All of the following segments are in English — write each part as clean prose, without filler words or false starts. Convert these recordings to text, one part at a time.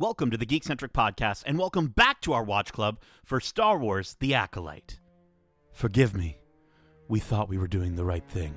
Welcome to the Geekcentric podcast, and welcome back to our watch club for Star Wars: The Acolyte. Forgive me. We thought we were doing the right thing.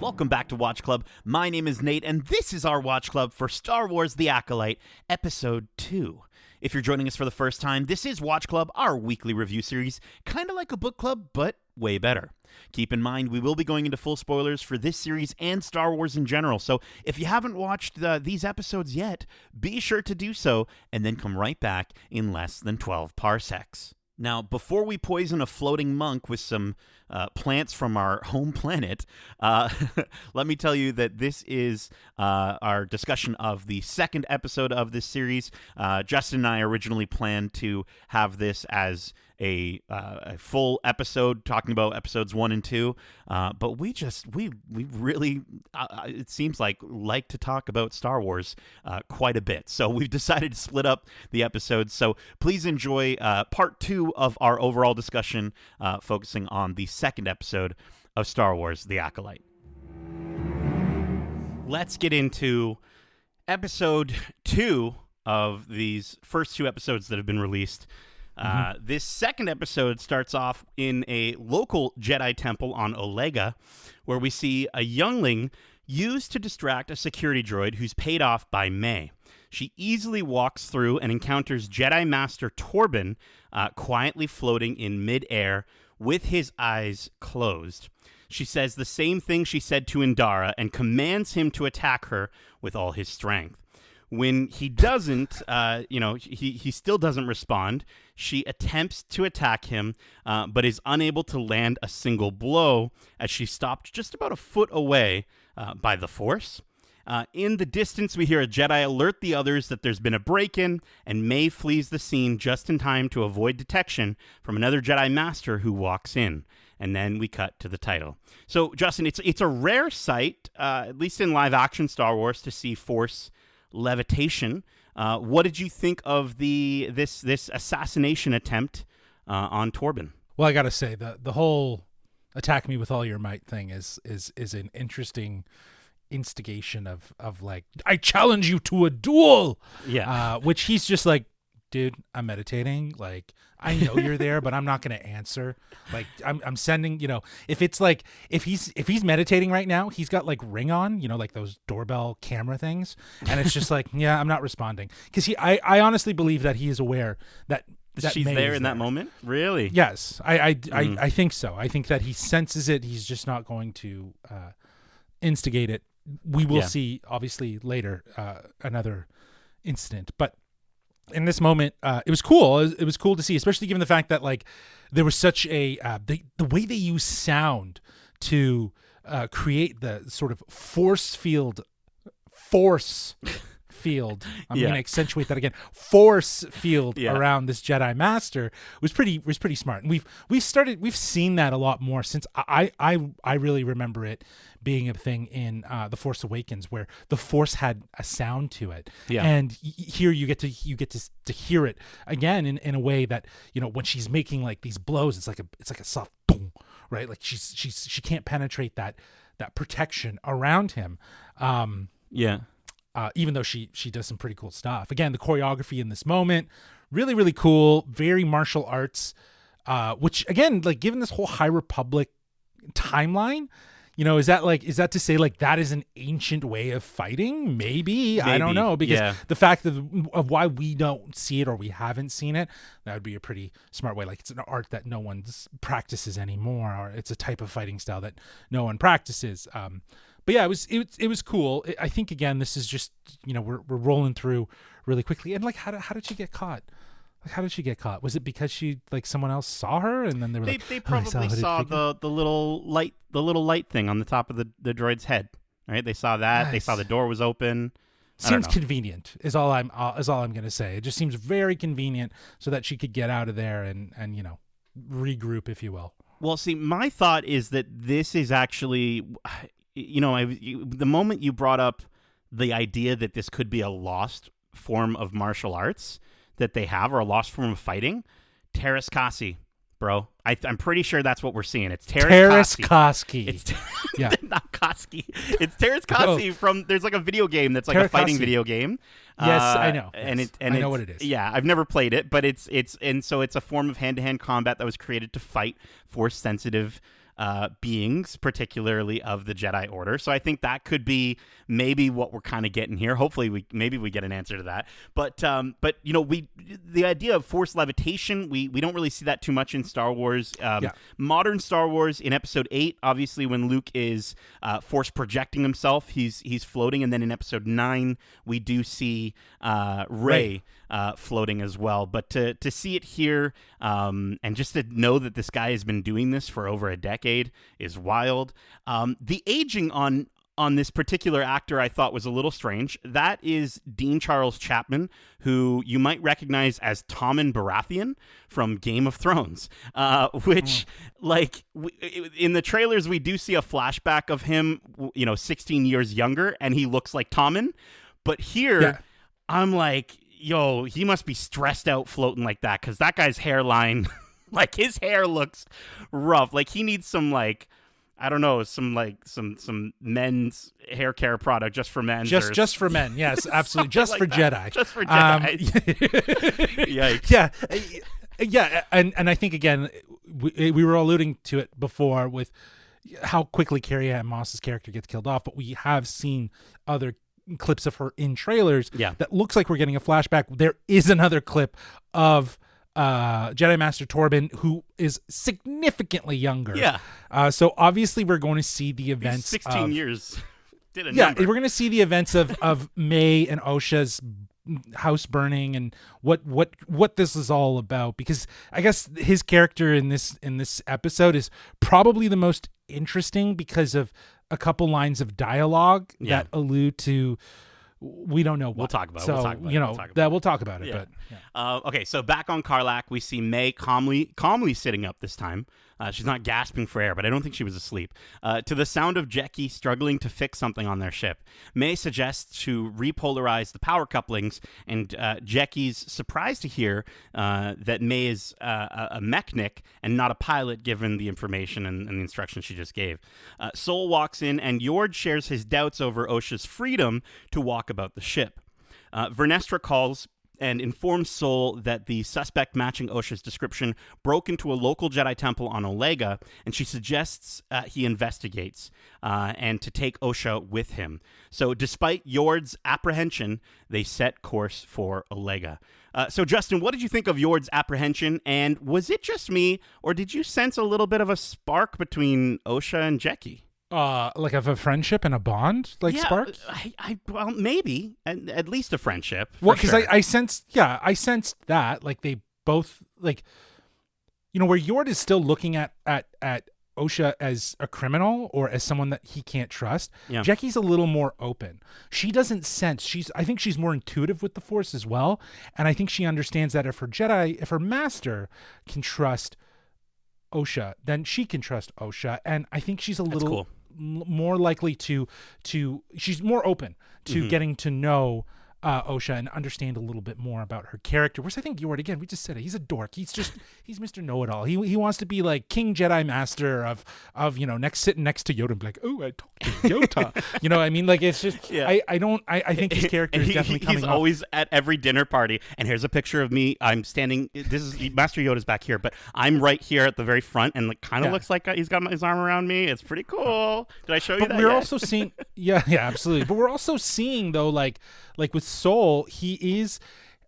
Welcome back to Watch Club. My name is Nate, and this is our Watch Club for Star Wars: The Acolyte, Episode 2. If you're joining us for the first time, this is Watch Club, our weekly review series, kind of like a book club, but way better. Keep in mind, we will be going into full spoilers for this series and Star Wars in general, so if you haven't watched these episodes yet, be sure to do so, and then come right back in less than 12 parsecs. Now, before we poison a floating monk with some plants from our home planet, let me tell you that this is our discussion of the second episode of this series. Justin and I originally planned to have this as a full episode talking about episodes 1 and 2, but we really it seems like to talk about Star Wars quite a bit, so we've decided to split up the episodes. So please enjoy part 2 of our overall discussion, focusing on the second episode of Star Wars: The Acolyte. Let's get into episode 2 of these first 2 episodes that have been released. This second episode starts off in a local Jedi temple on Olega, where we see a youngling used to distract a security droid who's paid off by May. She easily walks through and encounters Jedi Master Torben quietly floating in midair with his eyes closed. She says the same thing she said to Indara and commands him to attack her with all his strength. When he doesn't, he still doesn't respond. She attempts to attack him, but is unable to land a single blow as she's stopped just about a foot away by the Force. In the distance, we hear a Jedi alert the others that there's been a break-in, and May flees the scene just in time to avoid detection from another Jedi Master who walks in. And then we cut to the title. So, Justin, it's a rare sight, at least in live-action Star Wars, to see Force levitation. What did you think of this assassination attempt on Torben? Well, I gotta say the whole attack me with all your might thing is an interesting instigation of like, I challenge you to a duel. Yeah. Which he's just like, dude, I'm meditating. Like, I know you're there, but I'm not going to answer. Like, I'm sending, if it's like, if he's meditating right now, he's got like Ring on, like those doorbell camera things. And it's just like, yeah, I'm not responding. Because I honestly believe that he is aware that she's May there in there. that moment? Really? Yes. I think so. I think that he senses it. He's just not going to instigate it. We will see, obviously, later another incident. But in this moment, it was cool. It was cool to see, especially given the fact that like there was such a the way they use sound to create the sort of force field. I'm going to accentuate that again. Force field around this Jedi Master was pretty smart, and we've seen that a lot more since I really remember it being a thing in The Force Awakens, where the Force had a sound to it, and here you get to hear it again in a way that when she's making like these blows, it's like a soft boom, right? Like she can't penetrate that protection around him. Even though she does some pretty cool stuff. Again, the choreography in this moment, really, really cool, very martial arts, which again, like given this whole High Republic timeline, is that to say like that is an ancient way of fighting? Maybe. I don't know, because the fact of why we don't see it or we haven't seen it, that would be a pretty smart way. Like it's an art that no one practices anymore, or it's a type of fighting style that no one practices. But yeah, it was cool. I think again, this is just we're rolling through really quickly. And like, how did she get caught? Like, how did she get caught? Was it because she like someone else saw her and then they probably saw the little light thing on the top of the droid's head, right? They saw that. Nice. They saw the door was open. Seems convenient is all I'm gonna say. It just seems very convenient so that she could get out of there and regroup, if you will. Well, see, my thought is that this is actually the moment you brought up the idea that this could be a lost form of martial arts that they have, or a lost form of fighting, Teräs Käsi, bro. I'm pretty sure that's what we're seeing. It's Teräs Käsi. It's not Koski. It's Teräs Käsi from. There's like a video game that's like a fighting video game. Yes, I know. And I know what it is. Yeah, I've never played it, but it's a form of hand-to-hand combat that was created to fight force-sensitive beings, particularly of the Jedi Order. So I think that could be maybe what we're kind of getting here. Hopefully we get an answer to that. But the idea of force levitation, we don't really see that too much in Star Wars. Modern Star Wars, in Episode 8, obviously when Luke is force projecting himself, he's floating, and then in Episode 9 we do see Rey floating as well. But to see it here, and just to know that this guy has been doing this for over a decade is wild. The aging on this particular actor I thought was a little strange. That is Dean Charles Chapman, who you might recognize as Tommen Baratheon from Game of Thrones, which in the trailers we do see a flashback of him 16 years younger, and he looks like Tommen. But here I'm like, yo, he must be stressed out floating like that, because that guy's hairline, like his hair looks rough. Like he needs some I don't know, some men's hair care product just for men. Just for men, yes, absolutely. Just for Jedi. Just for Jedi. Yikes. Yeah, and I think again we were alluding to it before with how quickly Carrie-Anne Moss's character gets killed off, but we have seen other clips of her in trailers that looks like we're getting a flashback. There is another clip of Jedi Master Torben, who is significantly younger. So obviously we're going to see the events. 16 years. We're going to see the events of May and Osha's house burning and what this is all about, because I guess his character in this episode is probably the most interesting because of a couple lines of dialogue that allude to we don't know what. We'll talk about it. So, we'll talk about it. Yeah. But okay, so back on Karlak, we see May calmly sitting up this time. She's not gasping for air, but I don't think she was asleep. To the sound of Jecki struggling to fix something on their ship, May suggests to repolarize the power couplings, and Jecki's surprised to hear that May is a mechanic and not a pilot, given the information and the instructions she just gave. Sol walks in, and Yord shares his doubts over Osha's freedom to walk about the ship. Vernestra calls and informs Sol that the suspect matching Osha's description broke into a local Jedi temple on Olega, and she suggests he investigates and to take Osha with him. So despite Yord's apprehension, they set course for Olega. So Justin, what did you think of Yord's apprehension, and was it just me, or did you sense a little bit of a spark between Osha and Jecki? Like of a friendship and a bond, spark? Well, maybe at least a friendship. Well, because I sensed that, like, they both, like, where Yord is still looking at Osha as a criminal or as someone that he can't trust. Jecki's a little more open. She doesn't sense. I think she's more intuitive with the Force as well, and I think she understands that if her master can trust Osha, then she can trust Osha, and I think she's a little more likely to she's more open to getting to know Osha and understand a little bit more about her character. Whereas I think Yord, again, we just said it, he's a dork. He's Mr. Know-It-All. He wants to be like King Jedi Master of sitting next to Yoda and be like, oh, I talked to Yoda. I mean, like, it's just I think his character is definitely coming He's off. always at every dinner party, and here's a picture of me. I'm standing. This is Master Yoda's back here, but I'm right here at the very front, and kind of looks like he's got his arm around me. It's pretty cool. Did I show you that? We're also seeing, absolutely. But we're also seeing, though, like with Sol, he's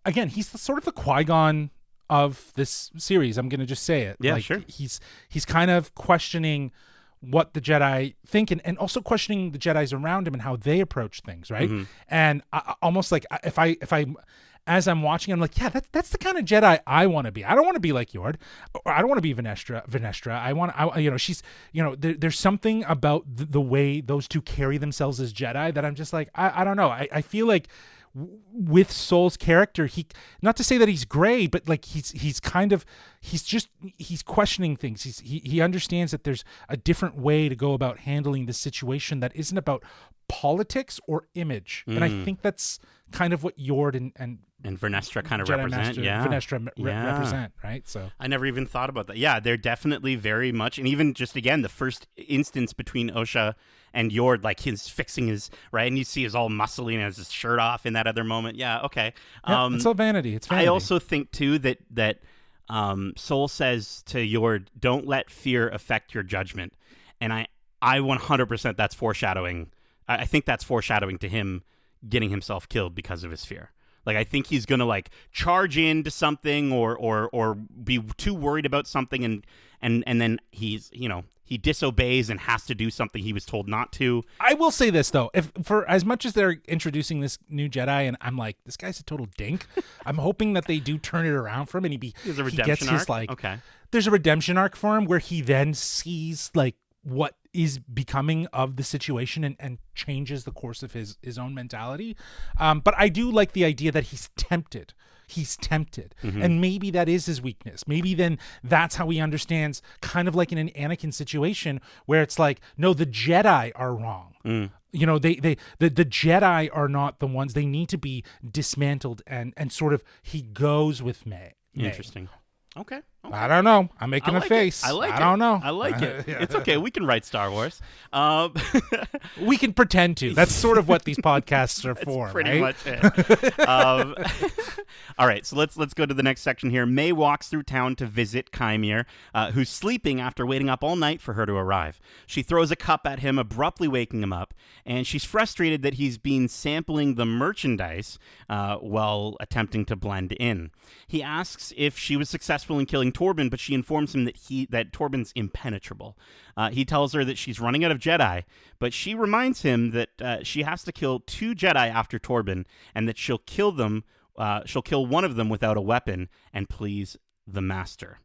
the sort of the Qui-Gon of this series. I'm going to just say it. Yeah, sure. He's kind of questioning what the Jedi think, and also questioning the Jedis around him and how they approach things, right? And almost like if I as I'm watching, I'm like, yeah, that's the kind of Jedi I want to be. I don't want to be like Yord, or I don't want to be Venestra. She's, there's something about the way those two carry themselves as Jedi that I'm just like, I don't know. I feel like with Soul's character, he, not to say that he's gray, but like he's questioning things. He understands that there's a different way to go about handling the situation that isn't about politics or image. And I think that's kind of what Yord and Vernestra kind of Jedi represent. Master Vernestra represent, right? So I never even thought about that. Yeah, they're definitely very much, and even just again the first instance between Osha and Yord, like he's fixing his right, and you see he's all muscly and has his shirt off in that other moment. Yeah, okay. It's all vanity. It's vanity. I also think too that Soul says to Yord, "Don't let fear affect your judgment," and I 100% that's foreshadowing. I think that's foreshadowing to him getting himself killed because of his fear. Like I think he's gonna like charge into something or be too worried about something and then he's he disobeys and has to do something he was told not to. I will say this though, if for as much as they're introducing this new Jedi and I'm like, this guy's a total dink, I'm hoping that they do turn it around for him and he gets his like okay. There's a redemption arc for him where he then sees like what is becoming of the situation and changes the course of his own mentality. But I do like the idea that he's tempted. And maybe that is his weakness. Maybe then that's how he understands, kind of like in an Anakin situation where it's like, no, the Jedi are wrong. The Jedi are not the ones. They need to be dismantled and sort of he goes with May. Interesting. Okay. I don't know. I'm making a face. I like it. I don't know. I like it. It's okay. We can write Star Wars. We can pretend to. That's sort of what these podcasts are for. Pretty right? much it. All right. So let's go to the next section here. May walks through town to visit Chimere, who's sleeping after waiting up all night for her to arrive. She throws a cup at him, abruptly waking him up, and she's frustrated that he's been sampling the merchandise while attempting to blend in. He asks if she was successful in killing Torben, but she informs him that Torben's impenetrable. He tells her that she's running out of Jedi, but she reminds him that she has to kill 2 Jedi after Torben, and that she'll kill one of them without a weapon and please the Master.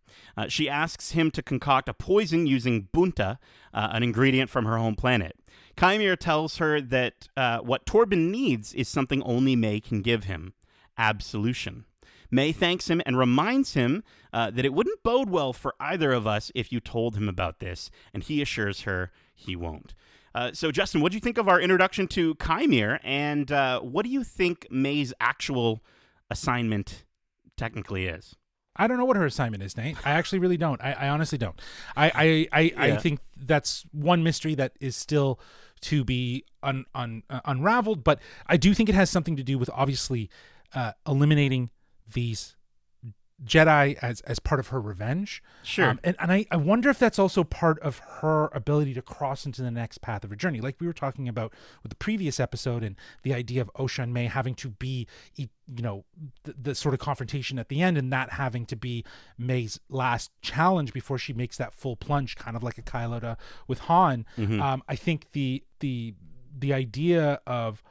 She asks him to concoct a poison using bunta, an ingredient from her home planet. Chimere tells her that what Torben needs is something only May can give him: absolution. May thanks him and reminds him that it wouldn't bode well for either of us if you told him about this, and he assures her he won't. So, Justin, what do you think of our introduction to Chimere, and what do you think May's actual assignment technically is? I don't know what her assignment is, Nate. I actually really don't. I honestly don't. I think that's one mystery that is still to be unraveled, but I do think it has something to do with obviously eliminating these Jedi as part of her revenge. Sure. And I wonder if that's also part of her ability to cross into the next path of her journey. Like we were talking about with the previous episode and the idea of Osha and May having to be, the sort of confrontation at the end, and that having to be May's last challenge before she makes that full plunge, kind of like a Kylo with Han. Mm-hmm. I think the idea of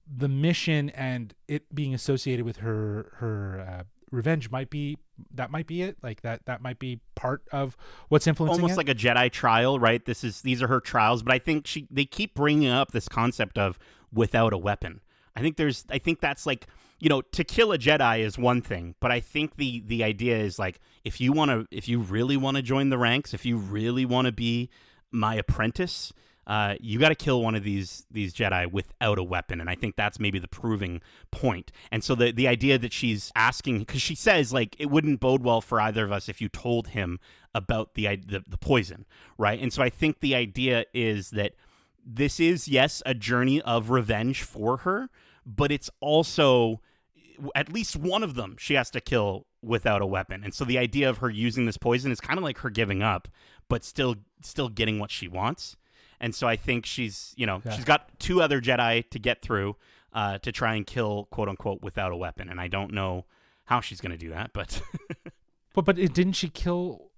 the mission and it being associated with her revenge might be it. Like that might be part of what's influencing almost it. like a Jedi trial, right? These are her trials, but I think they keep bringing up this concept of without a weapon. I think that's like, to kill a Jedi is one thing, but I think the idea is like, if you really want to join the ranks, if you really want to be my apprentice, you got to kill one of these Jedi without a weapon, and I think that's maybe the proving point. And so the idea that she's asking, because she says like it wouldn't bode well for either of us if you told him about the poison, right? And so I think the idea is that this is, yes, a journey of revenge for her, but it's also at least one of them she has to kill without a weapon. And so the idea of her using this poison is kind of like her giving up, but still getting what she wants. And so I think she's got 2 other Jedi to get through to try and kill, quote unquote, without a weapon. And I don't know how she's going to do that, but didn't she kill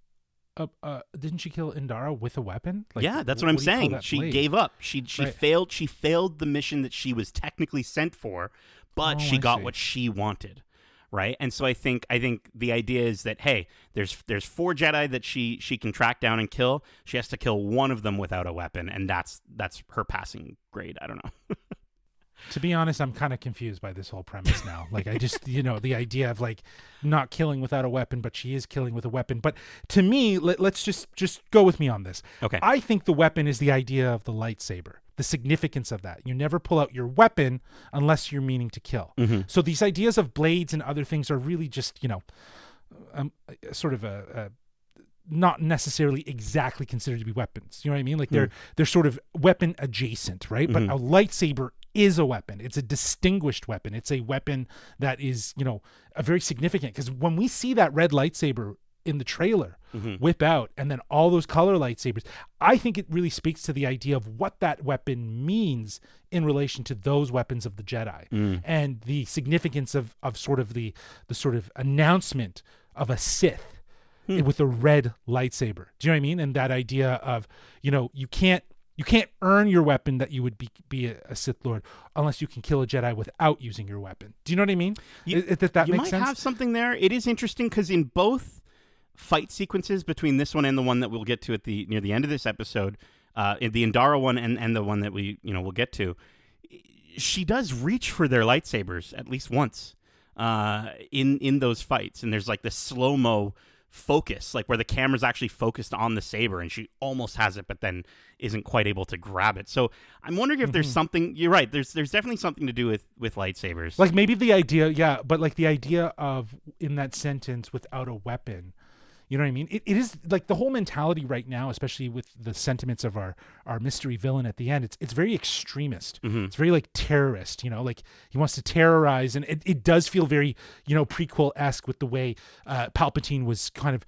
Indara with a weapon? Like, yeah, that's what I'm saying. She gave up. She right. failed. She failed the mission that she was technically sent for, but she got what she wanted. Right. And so I think the idea is that, hey, there's 4 Jedi that she can track down and kill. She has to kill one of them without a weapon. And that's her passing grade. I don't know. To be honest, I'm kind of confused by this whole premise now. Like, I just, the idea of like not killing without a weapon, but she is killing with a weapon. But to me, let's just go with me on this. Okay. I think the weapon is the idea of the lightsaber, the significance of that. You never pull out your weapon unless you're meaning to kill. Mm-hmm. So these ideas of blades and other things are really just, sort of a not necessarily exactly considered to be weapons. You know what I mean? Like they're sort of weapon adjacent, right? But a lightsaber is a weapon. It's a distinguished weapon. It's a weapon that is, a very significant, because when we see that red lightsaber in the trailer whip out and then all those color lightsabers, I think it really speaks to the idea of what that weapon means in relation to those weapons of the Jedi and the significance of sort of the sort of announcement of a Sith with a red lightsaber. Do you know what I mean? And that idea of, you can't earn your weapon that you would be a Sith Lord unless you can kill a Jedi without using your weapon. Do you know what I mean? That makes sense? You might have something there. It is interesting because in both fight sequences between this one and the one that we'll get to near the end of this episode, in the Indara one and the one that we'll get to, she does reach for their lightsabers at least once in those fights. And there's like the slow-mo focus, like where the camera's actually focused on the saber and she almost has it but then isn't quite able to grab it. So I'm wondering if there's something, you're right, there's definitely something to do with lightsabers. Like maybe the idea, but like the idea of in that sentence without a weapon, you know what I mean? It is like the whole mentality right now, especially with the sentiments of our mystery villain at the end. It's very extremist. It's very like terrorist, like he wants to terrorize. And it does feel very, prequel-esque with the way Palpatine was kind of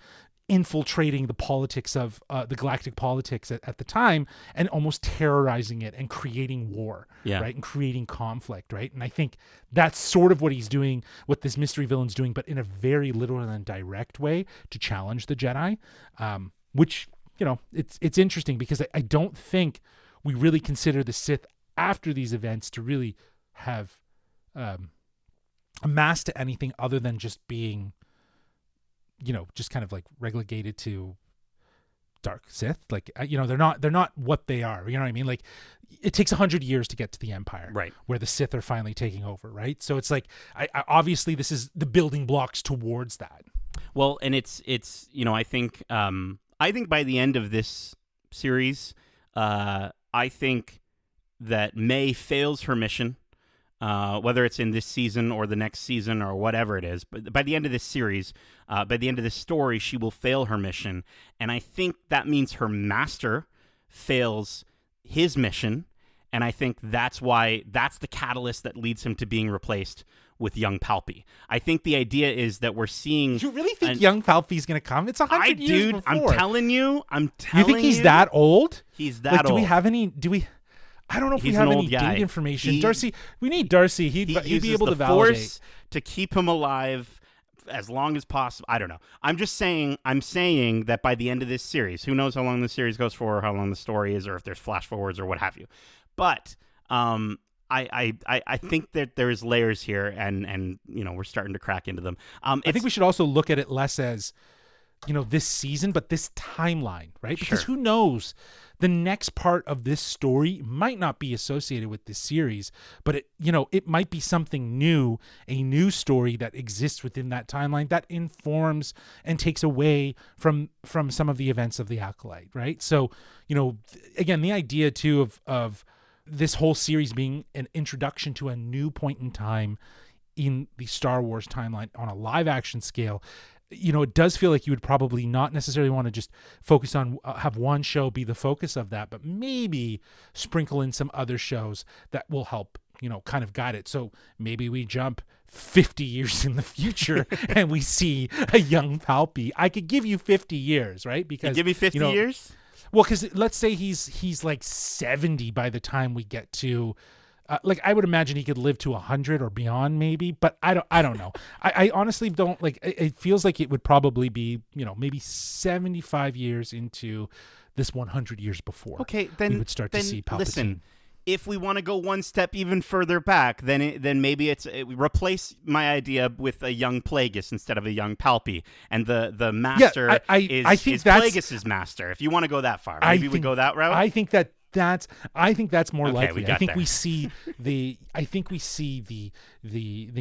infiltrating the politics of the galactic politics at the time and almost terrorizing it and creating war, right? And creating conflict, right? And I think that's sort of what he's doing, what this mystery villain's doing, but in a very literal and direct way to challenge the Jedi, which, it's interesting because I don't think we really consider the Sith after these events to really have amassed to anything other than just being just kind of like relegated to dark Sith. Like, they're not what they are. You know what I mean? Like, it takes 100 years to get to the Empire, right? Where the Sith are finally taking over, right? So it's like, I obviously this is the building blocks towards that. Well, and it's I think by the end of this series, I think that May fails her mission. Whether it's in this season or the next season or whatever it is. But by the end of this series, by the end of this story, she will fail her mission. And I think that means her master fails his mission. And I think that's the catalyst that leads him to being replaced with young Palpy. I think the idea is that we're seeing... You really think young Palpy's going to come? It's 100 years before. I'm telling you. You think he's that old? He's that old. Do we have any... I don't know if we have any date information. Darcy, we need Darcy. He'd be able to validate. Force to keep him alive as long as possible. I don't know. I'm saying that by the end of this series, who knows how long the series goes for, or how long the story is, or if there's flash forwards or what have you. But I think that there's layers here, and we're starting to crack into them. I think we should also look at it less as this season, but this timeline, right? Because who knows? The next part of this story might not be associated with this series, but it might be something new, a new story that exists within that timeline that informs and takes away from some of the events of the Acolyte, right? So, again, the idea too of this whole series being an introduction to a new point in time in the Star Wars timeline on a live action scale. It does feel like you would probably not necessarily want to just focus on have one show be the focus of that, but maybe sprinkle in some other shows that will help, kind of guide it. So maybe we jump 50 years in the future and we see a young Palpy. I could give you 50 years, right? Because you give me 50 years? Well, because let's say he's like 70 by the time we get to... I would imagine he could live to 100 or beyond, maybe, but I don't know. I honestly don't like. It feels like it would probably be, maybe 75 years into this 100 years before. Okay, then we would start to see Palpatine. Listen, if we want to go one step even further back, then maybe replace my idea with a young Plagueis instead of a young Palpy, and the master I think is Plagueis's master. If you want to go that far, maybe we go that route. I think that I think that's more Okay, likely. we got I think there. we see the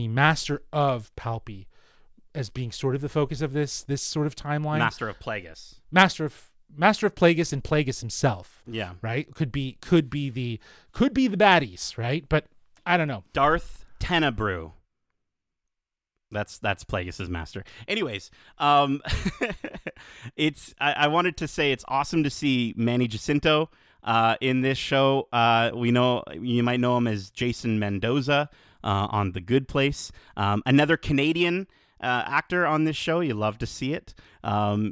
master of Palpy as being sort of the focus of this sort of timeline. Master of Plagueis. Master of Plagueis and Plagueis himself. Yeah. Right? Could be the baddies, right? But I don't know. Darth Tenebrew. That's Plagueis' master. Anyways, it's I wanted to say it's awesome to see Manny Jacinto in this show. We know you might know him as Jason Mendoza on The Good Place. Another Canadian actor on this show. You love to see it.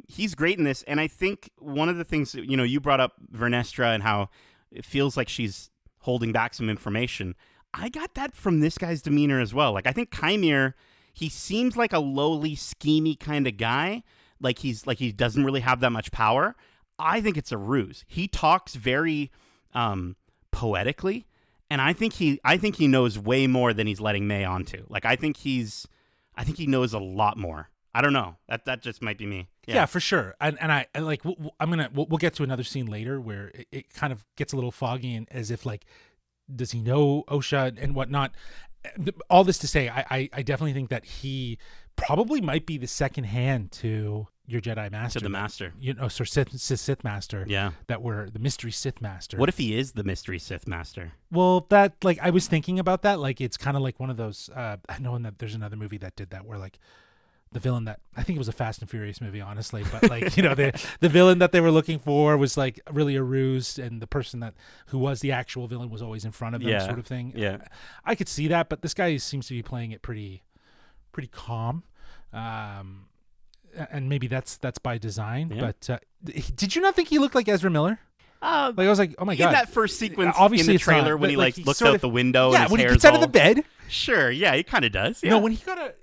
He's great in this, and I think one of the things you brought up Vernestra and how it feels like she's holding back some information. I got that from this guy's demeanor as well. Like I think Chimere, he seems like a lowly, schemy kind of guy. Like he doesn't really have that much power. I think it's a ruse. He talks very poetically, and I think he knows way more than he's letting May onto. Like I think he knows a lot more. I don't know. That just might be me. Yeah, for sure. And I like we'll get to another scene later where it kind of gets a little foggy and as if like, does he know Osha and whatnot? All this to say, I definitely think that he probably might be the second hand to your Jedi Master. To the Master. So Sith Master. Yeah. That were the Mystery Sith Master. What if he is the Mystery Sith Master? Well, that, like, I was thinking about that. Like, it's kind of like one of those, I know that there's another movie that did that where, like, the villain that, I think it was a Fast and Furious movie, honestly, but like, the villain that they were looking for was like really a ruse, and the person who was the actual villain was always in front of them, sort of thing. Yeah. I could see that, but this guy seems to be playing it pretty calm. And maybe that's by design, but did you not think he looked like Ezra Miller? Like I was like, oh my god! In that first sequence, obviously in the trailer, when he like looks out the window, and his when he hair's gets out of all- the bed. Sure, yeah, he kind of does. Yeah. No, when he got a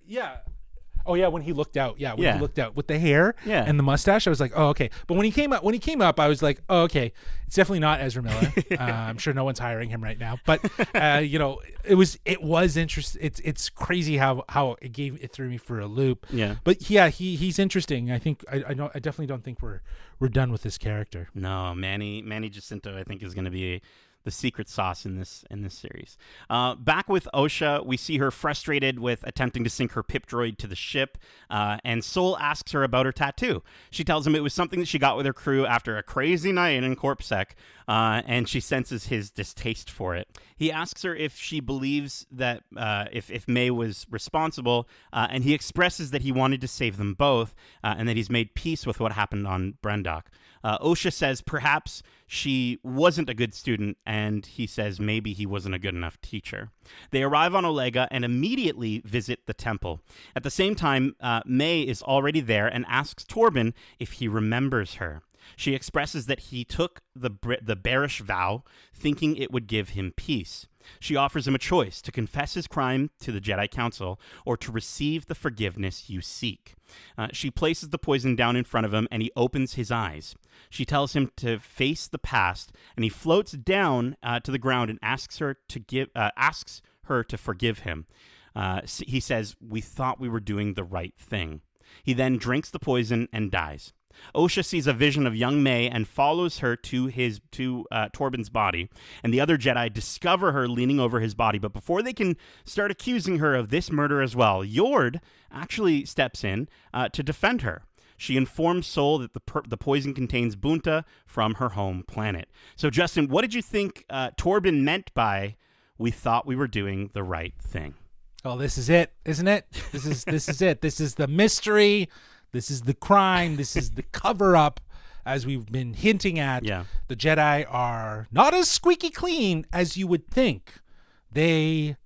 Oh yeah, when he looked out. Yeah, when he looked out with the hair and the mustache, I was like, oh okay. But when he came up, I was like, oh okay, it's definitely not Ezra Miller. I'm sure no one's hiring him right now. But it was interesting. It's crazy how it threw me for a loop. Yeah. But yeah, he's interesting. I think I definitely don't think we're done with this character. No, Manny Jacinto, I think, is going to be the secret sauce in this series. Back with Osha, we see her frustrated with attempting to sync her pip droid to the ship, and Sol asks her about her tattoo. She tells him it was something that she got with her crew after a crazy night in CorpSec, and she senses his distaste for it. He asks her if she believes that if May was responsible, and he expresses that he wanted to save them both, and that he's made peace with what happened on Brendok. Osha says perhaps she wasn't a good student, and he says maybe he wasn't a good enough teacher. They arrive on Olega and immediately visit the temple. At the same time, May is already there and asks Torben if he remembers her. She expresses that he took the bearish vow, thinking it would give him peace. She offers him a choice: to confess his crime to the Jedi Council or to receive the forgiveness you seek. She places the poison down in front of him, and he opens his eyes. She tells him to face the past, and he floats down to the ground and asks her to forgive him. He says, "We thought we were doing the right thing." He then drinks the poison and dies. Osha sees a vision of young May and follows her to Torben's body, and the other Jedi discover her leaning over his body. But before they can start accusing her of this murder as well, Yord actually steps in to defend her. She informs Sol that the poison contains Bunta from her home planet. So, Justin, what did you think Torben meant by "we thought we were doing the right thing"? Oh, this is it, isn't it? This is it. This is the mystery. This is the crime. This is the cover-up, as we've been hinting at. Yeah. The Jedi are not as squeaky clean as you would think. They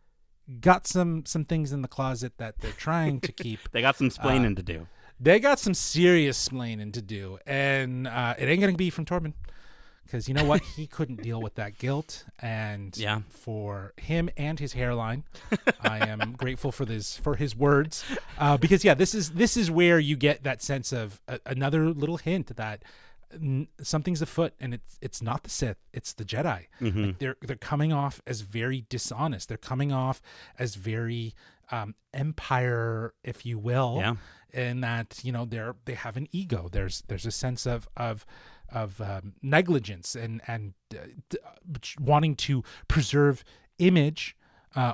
got some things in the closet that they're trying to keep. They got some splaining to do. They got some serious splaining to do, and it ain't going to be from Torben. Because you know what? He couldn't deal with that guilt. And for him and his hairline, I am grateful for his words. Because, this is where you get that sense of another little hint that something's afoot, and it's not the Sith, it's the Jedi. Mm-hmm. Like they're coming off as very dishonest. They're coming off as very Empire, if you will. Yeah. In that, they have an ego. There's a sense of negligence and wanting to preserve image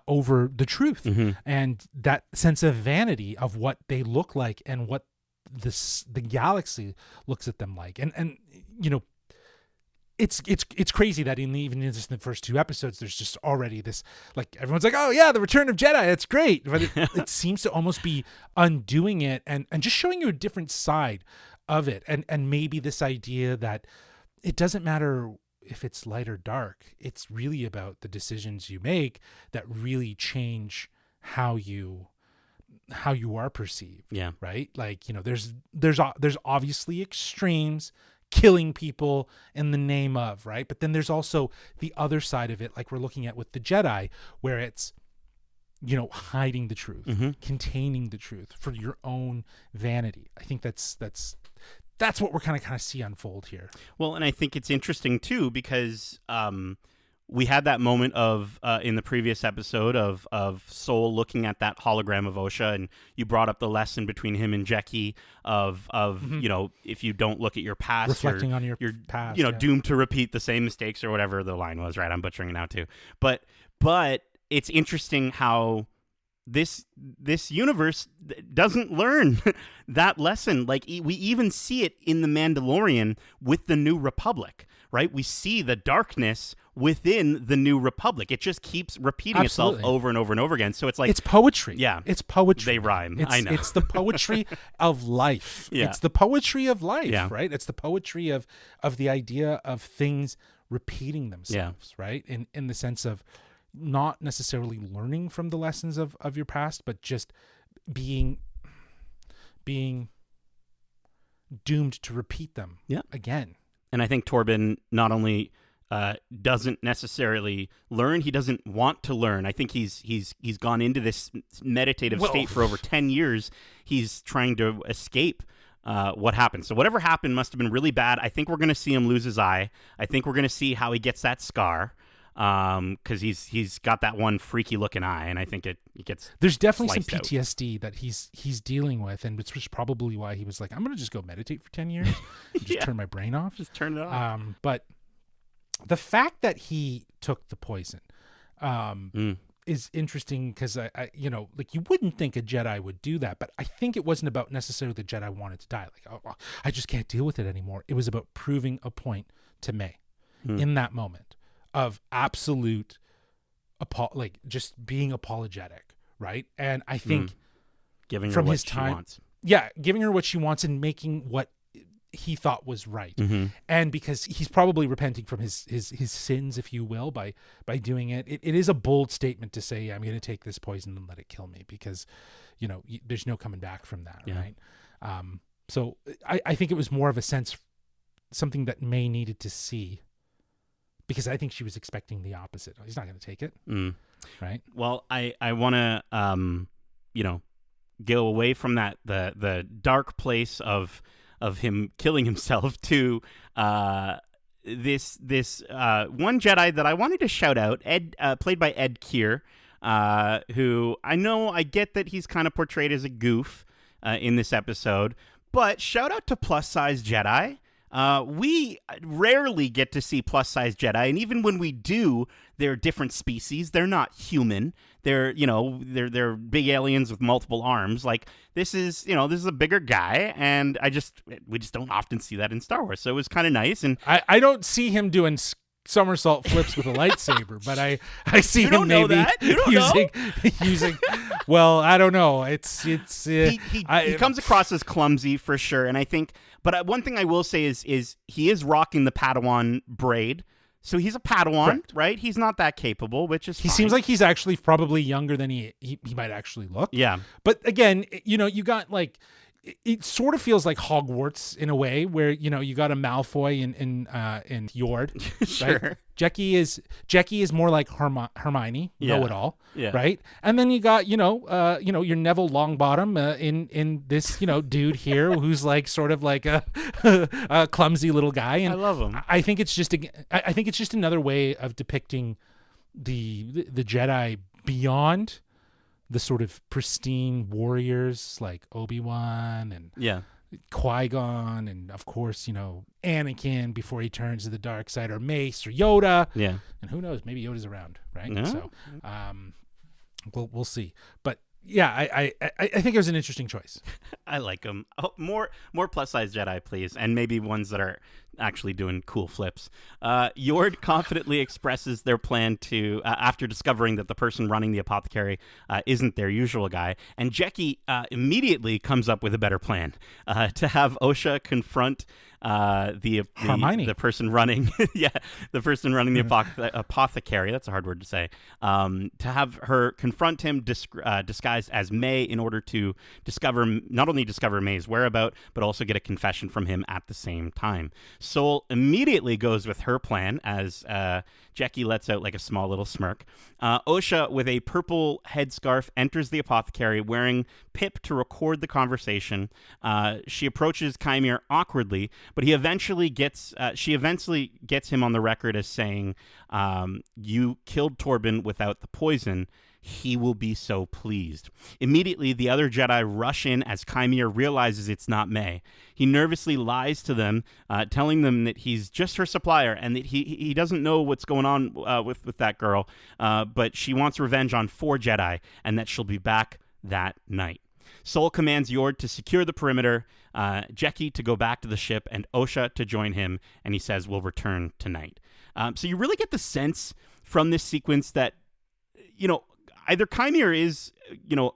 over the truth, and that sense of vanity of what they look like and what the galaxy looks at them like, and you know, it's crazy that even in just the first 2 episodes, there's just already this, like, everyone's like, oh yeah, the Return of Jedi, that's great, but it seems to almost be undoing it and just showing you a different side of it, and maybe this idea that it doesn't matter if it's light or dark, it's really about the decisions you make that really change how you are perceived. Yeah. Right. Like, you know, there's obviously extremes, killing people in the name of, right? But then there's also the other side of it, like we're looking at with the Jedi, where it's, you know, hiding the truth, containing the truth for your own vanity. I think that's what we're kind of see unfold here. Well, and I think it's interesting too, because we had that moment of in the previous episode of Soul looking at that hologram of Osha, and you brought up the lesson between him and Jecki of you know, if you don't look at your past, reflecting on your you're past, you know, doomed to repeat the same mistakes or whatever the line was. Right, I'm butchering it now too, but it's interesting how this universe doesn't learn that lesson. Like, we even see it in The Mandalorian with the New Republic, right? We see the darkness within the New Republic. It just keeps repeating itself over and over and over again. So it's like, it's poetry. Yeah. It's poetry. They rhyme. I know. It's the poetry of life. Yeah. It's the poetry of life, Yeah. right? It's the poetry of the idea of things repeating themselves, Yeah. right? In the sense of not necessarily learning from the lessons of your past, but just being doomed to repeat them again. And I think Torben not only doesn't necessarily learn, he doesn't want to learn. I think he's gone into this meditative state for over 10 years. He's trying to escape what happened. So whatever happened must have been really bad. I think we're going to see him lose his eye. I think we're going to see how he gets that scar, because he's got that one freaky looking eye, and I think it gets there's definitely some sliced out. PTSD that he's dealing with, and which was probably why he was like, I'm gonna just go meditate for 10 years and just turn my brain off, just turn it off. But the fact that he took the poison is interesting, because I you know, like, you wouldn't think a Jedi would do that, but I think it wasn't about necessarily the Jedi wanted to die, like, oh, well, I just can't deal with it anymore. It was about proving a point to May in that moment of absolute like just being apologetic, right? And I think giving her from what his time, she wants. Yeah, giving her what she wants and making what he thought was right. And because he's probably repenting from his sins, if you will, by doing it. It is a bold statement to say, I'm going to take this poison and let it kill me, because, you know, there's no coming back from that, right? So I think it was more of a sense, something that May needed to see, because I think she was expecting the opposite. He's not going to take it, right? Well, I want to, you know, go away from that the dark place of him killing himself to this one Jedi that I wanted to shout out, Ed, played by Ed Keir, who I get that he's kind of portrayed as a goof in this episode, but shout out to plus size Jedi. We rarely get to see plus-size Jedi, and even when we do, they're different species. They're not human. They're, you know, they're big aliens with multiple arms. Like, this is a bigger guy, and we just don't often see that in Star Wars. So it was kind of nice. And I don't see him doing somersault flips with a lightsaber, but I see him maybe using. Well, I don't know. He comes across as clumsy for sure, and I think. But one thing I will say is he is rocking the Padawan braid, so he's a Padawan, right? He's not that capable, which is. He seems like he's actually probably younger than he might actually look. Yeah, but again, you know, you got like. It sort of feels like Hogwarts in a way, where, you know, you got a Malfoy in Yord. Sure. Right? Jecki is more like Hermione, know-it-all, right? And then you got your Neville Longbottom in this, you know, dude here who's like sort of like a clumsy little guy. And I love him. I think it's just another way of depicting the Jedi beyond the sort of pristine warriors like Obi-Wan and Qui-Gon, and of course, Anakin before he turns to the dark side, or Mace or Yoda. Yeah. And who knows, maybe Yoda's around, right? Yeah. So we'll see. But yeah, I think it was an interesting choice. I like them. Oh, more plus size Jedi, please, and maybe ones that are actually doing cool flips. Yord confidently expresses their plan to after discovering that the person running the apothecary isn't their usual guy, and Jecki immediately comes up with a better plan to have Osha confront the person running the person running the apothecary. That's a hard word to say. To have her confront him disguised as May in order to not only discover May's whereabouts, but also get a confession from him at the same time. Soul immediately goes with her plan as Jecki lets out like a small little smirk. Osha, with a purple headscarf, enters the apothecary wearing Pip to record the conversation. She approaches Chimere awkwardly, but she eventually gets him on the record as saying, "You killed Torben without the poison. He will be so pleased." Immediately, the other Jedi rush in as Chimere realizes it's not May. He nervously lies to them, telling them that he's just her supplier and that he doesn't know what's going on with that girl, but she wants revenge on 4 Jedi and that she'll be back that night. Soul commands Yord to secure the perimeter, Jecki to go back to the ship, and Osha to join him, and he says, "We'll return tonight." So you really get the sense from this sequence that, either Chimere is,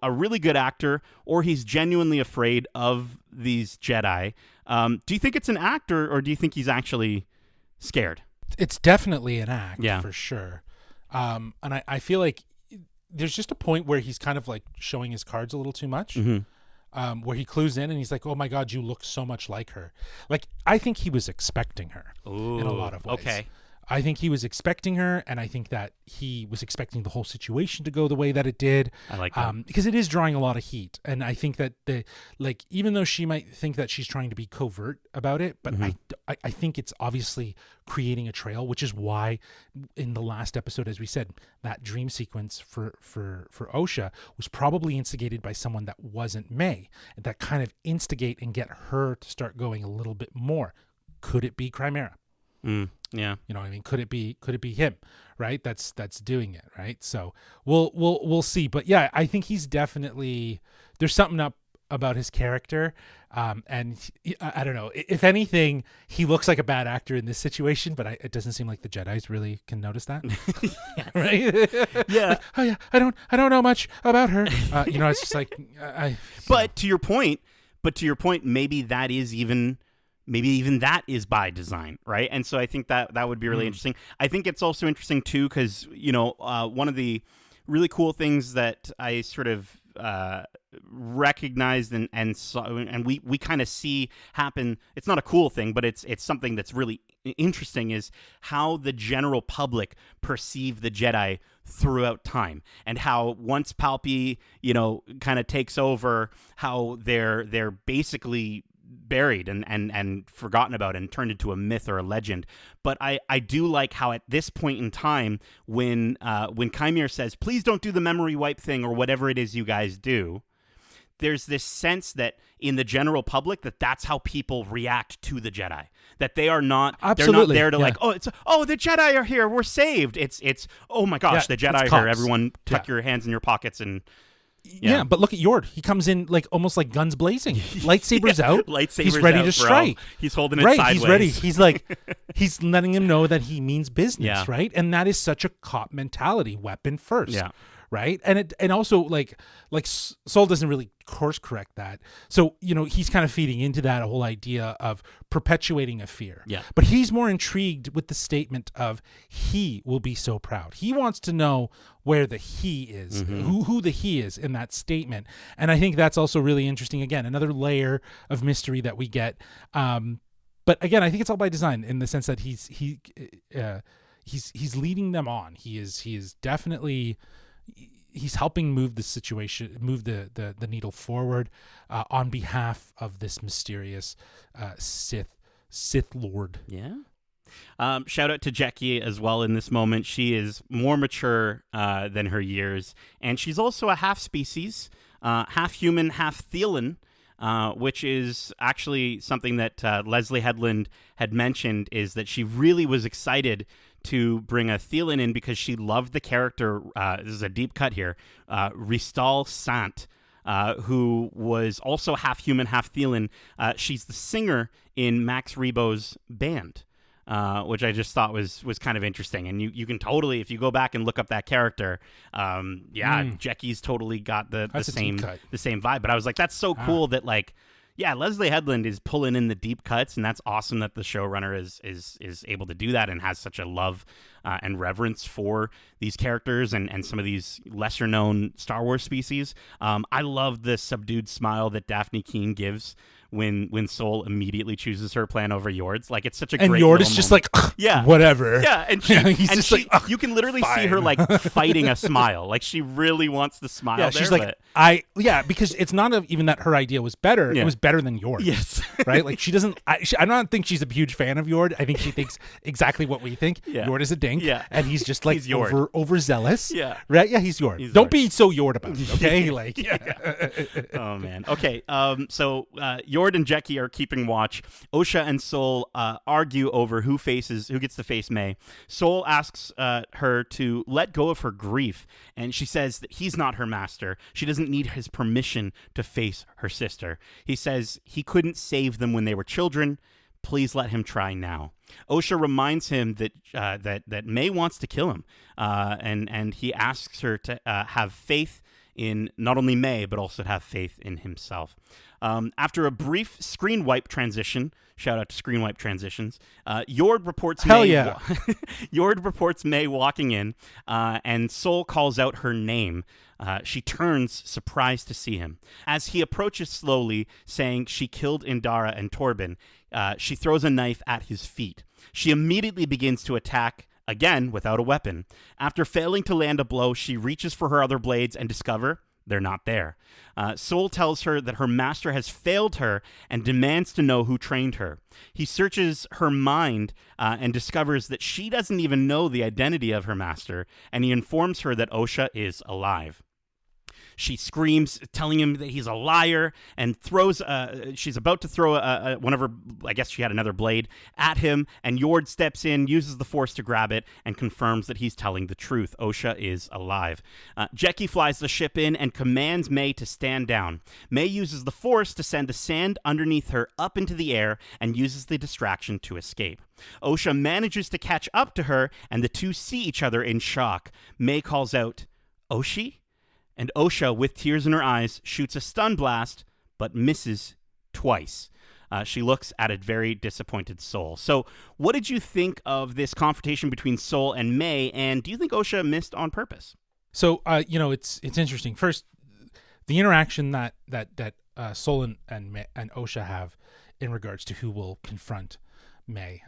a really good actor, or he's genuinely afraid of these Jedi. Do you think it's an act, or do you think he's actually scared? It's definitely an act, yeah, for sure. And I feel like there's just a point where he's kind of like showing his cards a little too much, where he clues in and he's like, "Oh my God, you look so much like her." Like, I think he was expecting her in a lot of ways. Okay. I think he was expecting her, and I think that he was expecting the whole situation to go the way that it did. I like that. Because it is drawing a lot of heat, and I think that even though she might think that she's trying to be covert about it, but I think it's obviously creating a trail, which is why in the last episode, as we said, that dream sequence for Osha was probably instigated by someone that wasn't May, and that kind of instigate and get her to start going a little bit more. Could it be Chimera? Yeah. You know what I mean? Could it be him, right? That's doing it, right? So we'll see. But yeah, I think he's definitely, there's something up about his character. And I don't know, if anything, he looks like a bad actor in this situation, but it doesn't seem like the Jedis really can notice that. Right? Yeah. Like, oh yeah, I don't know much about her. It's just like, But to your point, maybe even that is by design, right? And so I think that would be really interesting. I think it's also interesting too because one of the really cool things that I sort of recognized and saw, and we kind of see happen. It's not a cool thing, but it's something that's really interesting, is how the general public perceive the Jedi throughout time, and how once Palpy kind of takes over, how they're basically buried and forgotten about and turned into a myth or a legend. But I do like how at this point in time, when Chimere says, "Please don't do the memory wipe thing," or whatever it is you guys do, there's this sense that in the general public that's how people react to the Jedi. That they are not, absolutely, they're not there to like, the Jedi are here, we're saved. It's oh my gosh, the Jedi are here. Everyone tuck your hands in your pockets and. Yeah, but look at Yord. He comes in like almost like guns blazing, lightsabers out. Lightsabers he's ready out, to strike. Bro. He's holding it sideways. He's ready. He's like, he's letting him know that he means business, Yeah. right? And that is such a cop mentality, weapon first. Yeah. Right. And also like Soul doesn't really course correct that. So, he's kind of feeding into that whole idea of perpetuating a fear. Yeah. But he's more intrigued with the statement of he will be so proud. He wants to know where the he is, who the he is in that statement. And I think that's also really interesting. Again, another layer of mystery that we get. But again, I think it's all by design in the sense that he's leading them on. He is definitely. He's helping move the situation, move the needle forward on behalf of this mysterious Sith Lord. Yeah. Shout out to Jecki as well in this moment. She is more mature than her years, and she's also a half species, half human, half Thelan. which is actually something that Leslye Headland had mentioned, is that she really was excited to bring a Thelan in because she loved the character. This is a deep cut here. Ristal Sant, who was also half human, half Thelan. She's the singer in Max Rebo's band. Which I just thought was kind of interesting. And you can totally, if you go back and look up that character, Jecki's totally got the same vibe. But I was like, that's so cool that like, yeah, Leslye Headland is pulling in the deep cuts, and that's awesome that the showrunner is able to do that and has such a love and reverence for these characters and some of these lesser known Star Wars species. I love the subdued smile that Daphne Keane gives when Sol immediately chooses her plan over Yord's. Like, it's such a great And Yord is just like, yeah, whatever. Yeah, and you can literally see her like fighting a smile. Like, she really wants the smile. Yeah, she's like, because it's not even that her idea was better. Yeah. It was better than Yord. Yes. Right? Like, she doesn't, I don't think she's a huge fan of Yord. I think she thinks exactly what we think. Yeah. Yord is a dink. Yeah. And he's just like overzealous. Yeah. Right? Yeah, he's Yord. Don't be so Yord about it, okay? Like, Oh, man. Okay. So Yord and Jecki are keeping watch. Osha and Sol argue over who gets to face May. Sol asks her to let go of her grief, and she says that he's not her master. She doesn't need his permission to face her sister. He says he couldn't save them when they were children. Please let him try now. Osha reminds him that that May wants to kill him, and he asks her to have faith in not only May, but also to have faith in himself. After a brief screen wipe transition, shout out to screen wipe transitions, Yord reports Yord reports May walking in, and Sol calls out her name. She turns, surprised to see him. As he approaches slowly, saying she killed Indara and Torben, she throws a knife at his feet. She immediately begins to attack, again without a weapon. After failing to land a blow, she reaches for her other blades and discover they're not there. Sol tells her that her master has failed her and demands to know who trained her. He searches her mind and discovers that she doesn't even know the identity of her master, and he informs her that Osha is alive. She screams, telling him that he's a liar, and she's about to throw one of her, I guess she had another blade, at him, and Yord steps in, uses the Force to grab it, and confirms that he's telling the truth. Osha is alive. Jecki flies the ship in and commands May to stand down. May uses the Force to send the sand underneath her up into the air and uses the distraction to escape. Osha manages to catch up to her, and the two see each other in shock. May calls out, "Oshi?" And Osha, with tears in her eyes, shoots a stun blast, but misses twice. She looks at a very disappointed Sol. So what did you think of this confrontation between Sol and May, and do you think Osha missed on purpose? So, it's interesting. First, the interaction that Sol and Osha have in regards to who will confront May.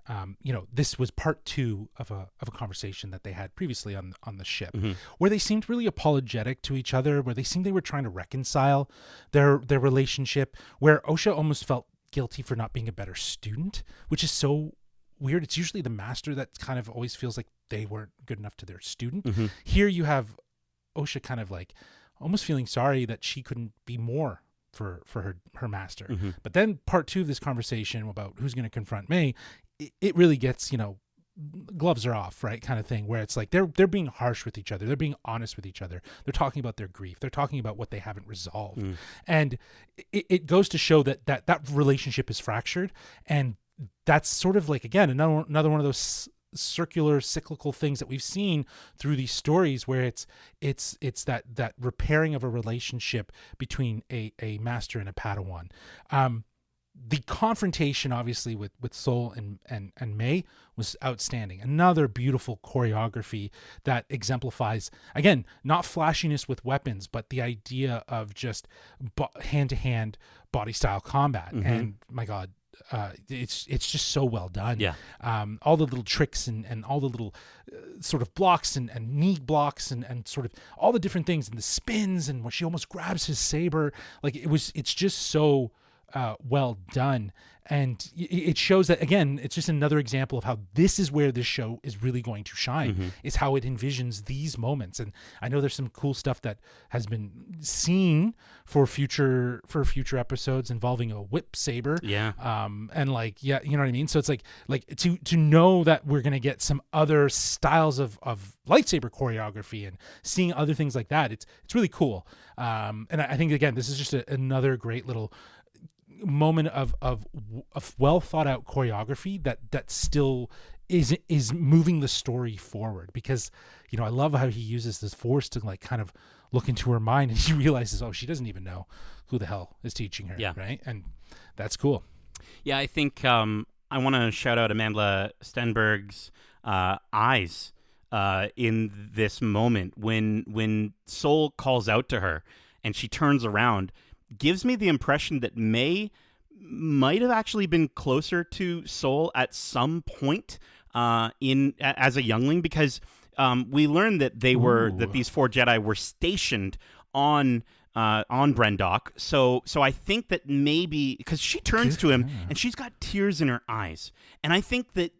This was part 2 of a conversation that they had previously on the ship, where they seemed really apologetic to each other, where they seemed they were trying to reconcile their relationship, where Osha almost felt guilty for not being a better student, which is so weird. It's usually the master that kind of always feels like they weren't good enough to their student. Here you have Osha kind of like almost feeling sorry that she couldn't be more for her master. But then part 2 of this conversation about who's going to confront May, it really gets, gloves are off, right, kind of thing, where it's like they're being harsh with each other, they're being honest with each other, they're talking about their grief, they're talking about what they haven't resolved. And it goes to show that relationship is fractured, and that's sort of like, again, another one of those circular cyclical things that we've seen through these stories, where it's that repairing of a relationship between a master and a Padawan. The confrontation, obviously, with Sol and May was outstanding. Another beautiful choreography that exemplifies, again, not flashiness with weapons, but the idea of just hand-to-hand body style combat. And my God, it's just so well done. Yeah. All the little tricks and all the little sort of blocks and knee blocks and sort of all the different things, and the spins, and when she almost grabs his saber, like it's just so well done. And it shows that, again, it's just another example of how this is where this show is really going to shine, is how it envisions these moments. And I know there's some cool stuff that has been seen for future episodes involving a whip saber. Yeah. And like, yeah, you know what I mean? So it's like to know that we're going to get some other styles of lightsaber choreography and seeing other things like that. It's really cool. And I think, again, this is just another great little moment of well thought out choreography that still is moving the story forward, because I love how he uses this force to like kind of look into her mind, and she realizes, oh, she doesn't even know who the hell is teaching her. Yeah. Right. And that's cool. Yeah, I think I want to shout out Amanda Stenberg's eyes in this moment when Soul calls out to her and she turns around. Gives me the impression that May might have actually been closer to Soul at some point as a youngling, because we learned that that these 4 Jedi were stationed on Brendok. So I think that maybe, because she turns to him and she's got tears in her eyes, and I think that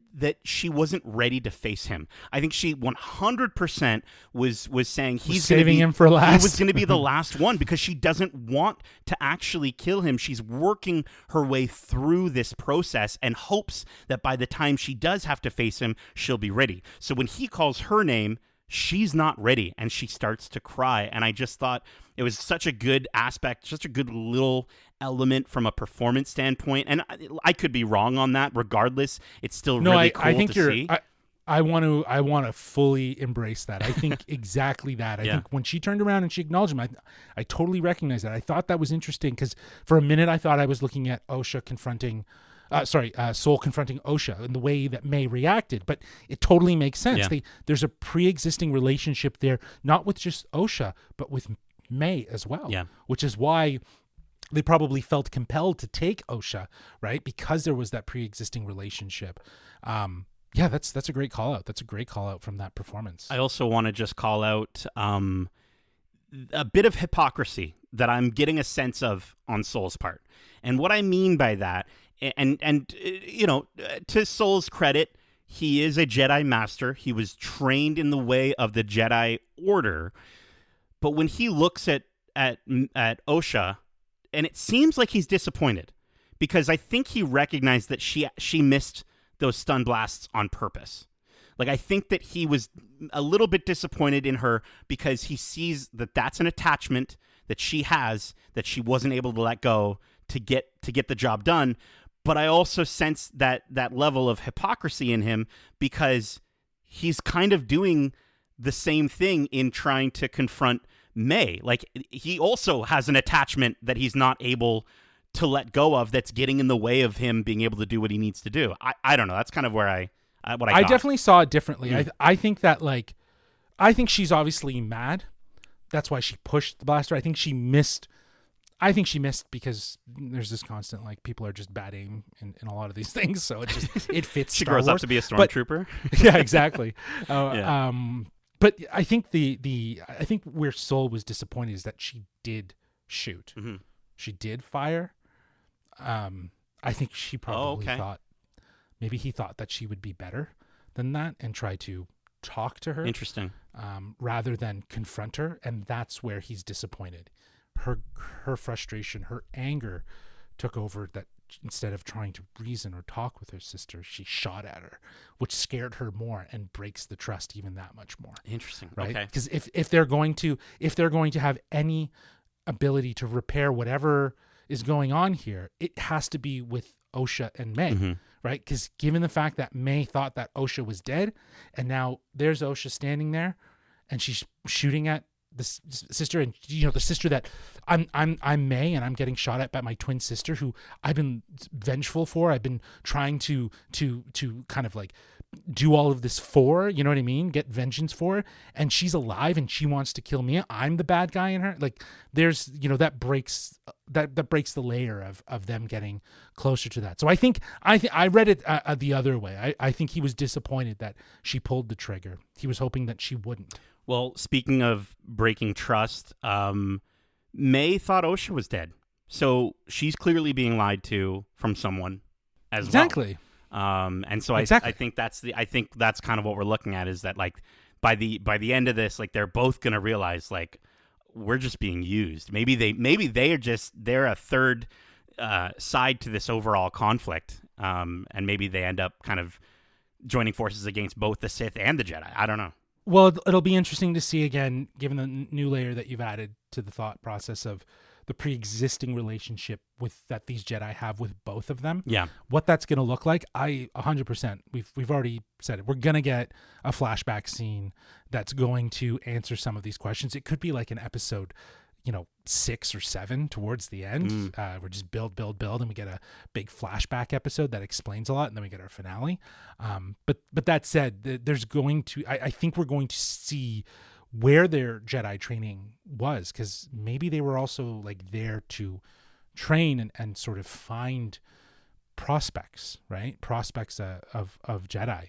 she wasn't ready to face him. I think she 100% was saying he's saving him for last. He was going to be the last one, because she doesn't want to actually kill him. She's working her way through this process and hopes that by the time she does have to face him, she'll be ready. So when he calls her name, she's not ready, and she starts to cry. And I just thought it was such a good aspect, such a good little element from a performance standpoint. And I could be wrong on that. Regardless, it's still really cool I think to see. I want to fully embrace that. I think exactly that. I think when she turned around and she acknowledged him, I totally recognize that. I thought that was interesting, because for a minute I thought I was looking at Osha confronting Soul confronting Osha and the way that May reacted, but it totally makes sense. Yeah. There's a pre-existing relationship there, not with just Osha, but with May as well. Yeah. Which is why they probably felt compelled to take Osha, right? Because there was that pre-existing relationship. Yeah, that's a great call out. That's a great call out from that performance. I also want to just call out a bit of hypocrisy that I'm getting a sense of on Soul's part. And what I mean by that, and to Soul's credit, he is a Jedi master. He was trained in the way of the Jedi Order. But when he looks at Osha, and it seems like he's disappointed, because I think he recognized that she missed those stun blasts on purpose. Like, I think that he was a little bit disappointed in her because he sees that that's an attachment that she has that she wasn't able to let go to get the job done. But I also sense that level of hypocrisy in him, because he's kind of doing the same thing in trying to confront May. Like, he also has an attachment that he's not able to let go of, that's getting in the way of him being able to do what he needs to do. I don't know. That's kind of where I definitely saw it differently. I think that, like, I think she's obviously mad. That's why she pushed the blaster. I think she missed because there's this constant, like, people are just bad aim in a lot of these things. So it fits. She Star grows Wars. up to be a stormtrooper. Yeah, exactly. Yeah. But I think I think where Soul was disappointed is that she did shoot. Mm-hmm. She did fire. I think she probably thought, maybe he thought that she would be better than that and try to talk to her. Interesting. Rather than confront her, and that's where he's disappointed. Her frustration, her anger took over, that instead of trying to reason or talk with her sister, she shot at her, which scared her more and breaks the trust even that much more. Interesting. Right? Okay. Because if they're going to have any ability to repair whatever is going on here, it has to be with Osha and May, right? Because given the fact that May thought that Osha was dead, and now there's Osha standing there, and she's shooting at the sister, and the sister that I'm May, and I'm getting shot at by my twin sister, who I've been vengeful for. I've been trying to kind of like do all of this for, you know what I mean? Get vengeance for her, and she's alive and she wants to kill me. I'm the bad guy in her. Like, there's, that breaks the layer of them getting closer to that. So I think I read it the other way. I think he was disappointed that she pulled the trigger. He was hoping that she wouldn't. Well, speaking of breaking trust, May thought Osha was dead. So she's clearly being lied to from someone as Exactly. well. And so Exactly. I think that's kind of what we're looking at, is that like by the end of this, like they're both gonna realize like we're just being used. Maybe they're a third side to this overall conflict, and maybe they end up kind of joining forces against both the Sith and the Jedi. I don't know. Well, it'll be interesting to see, again, given the new layer that you've added to the thought process of the pre-existing relationship that these Jedi have with both of them. Yeah. What that's going to look like. 100%. We've already said it. We're going to get a flashback scene that's going to answer some of these questions. It could be like an episode, 6 or 7 towards the end. We're just build, and we get a big flashback episode that explains a lot, and then we get our finale. But that said, there's going to, I think we're going to see where their Jedi training was, because maybe they were also like there to train and sort of find prospects, right? Prospects of Jedi.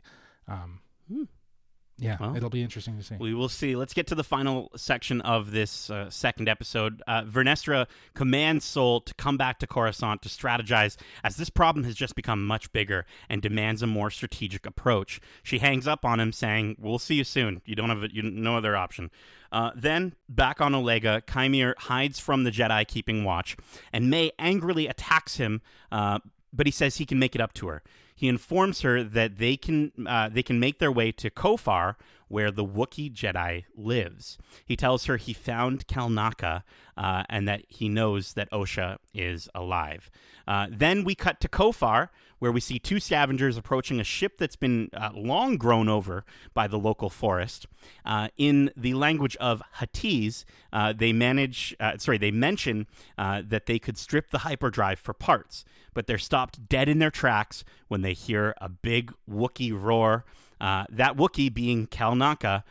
Yeah, well, it'll be interesting to see. We will see. Let's get to the final section of this second episode. Vernestra commands Sol to come back to Coruscant to strategize, as this problem has just become much bigger and demands a more strategic approach. She hangs up on him, saying, "We'll see you soon. You don't have no other option." Then, back on Olega, Kymir hides from the Jedi keeping watch, and May angrily attacks him, but he says he can make it up to her. He informs her that they can make their way to Kofar, where the Wookiee Jedi lives. He tells her he found Kalnaka, and that he knows that Osha is alive. Then we cut to Kofar, where we see 2 scavengers approaching a ship that's been long grown over by the local forest. In the language of Huttese, they mention that they could strip the hyperdrive for parts, but they're stopped dead in their tracks when they hear a big Wookiee roar. That Wookiee being Kalnaka,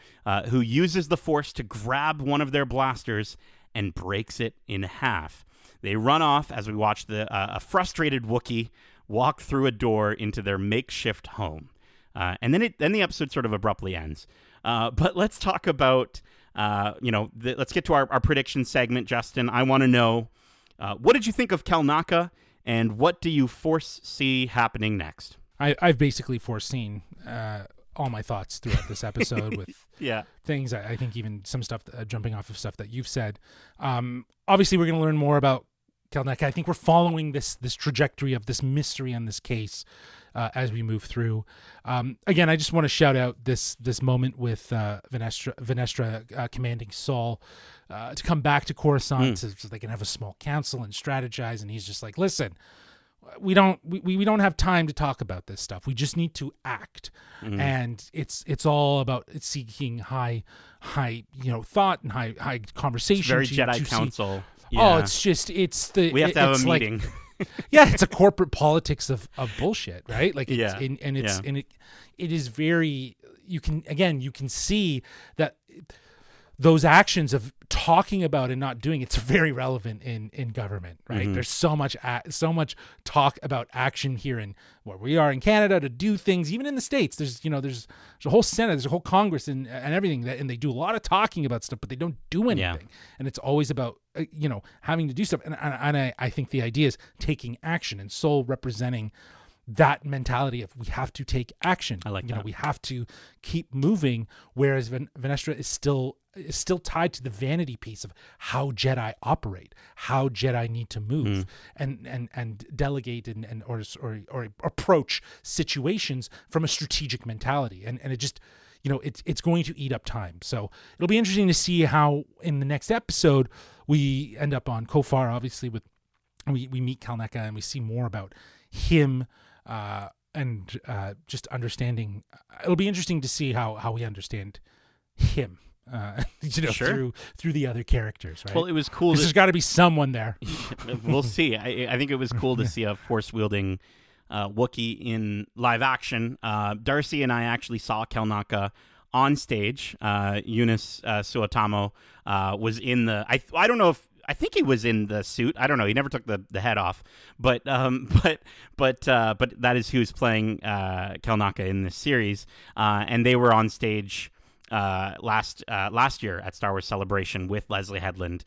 who uses the Force to grab one of their blasters and breaks it in half. They run off as we watch a frustrated Wookiee walk through a door into their makeshift home. And then the episode sort of abruptly ends. But let's talk about, let's get to our prediction segment, Justin. I want to know, what did you think of Kalnaka, and what do you foresee happening next? I've basically foreseen all my thoughts throughout this episode with things. I think even some stuff jumping off of stuff that you've said. Obviously, we're going to learn more about Kalnaka. I think we're following this trajectory of this mystery and this case as we move through. Again, I just want to shout out this moment with Vernestra commanding Sol to come back to Coruscant so they can have a small council and strategize. And he's just like, listen, we don't have time to talk about this stuff. We just need to act. And it's all about seeking high thought and high conversation. It's very Jedi Council. Oh, we have to have a meeting. Yeah, it's a corporate politics of bullshit, right? Like, it is very, you can see that those actions of talking about and not doing it's very relevant in government, right? There's so much talk about action here in where we are in Canada to do things. Even in the States, there's a whole Senate, there's a whole Congress and everything and they do a lot of talking about stuff, but they don't do anything. And it's always about having to do stuff. And I think the idea is taking action, and Sol representing that mentality of we have to take action. I like that. We have to keep moving, whereas Vernestra is still tied to the vanity piece of how Jedi operate, how Jedi need to move and delegate or approach situations from a strategic mentality. And it just, it's going to eat up time. So it'll be interesting to see how in the next episode we end up on Kofar, obviously, with we meet Kalnaka and we see more about him and just understanding. It'll be interesting to see how we understand him. Through the other characters, right? Well, it was cool. There's got to be someone there. We'll see. I think it was cool to see a force-wielding Wookiee in live action. Darcy and I actually saw Kalnaka on stage. Eunice Suotamo was in the. I don't know if. I think he was in the suit. I don't know. He never took the head off, but that is who's playing Kalnaka in this series, and they were on stage last year at Star Wars Celebration with Leslye Headland,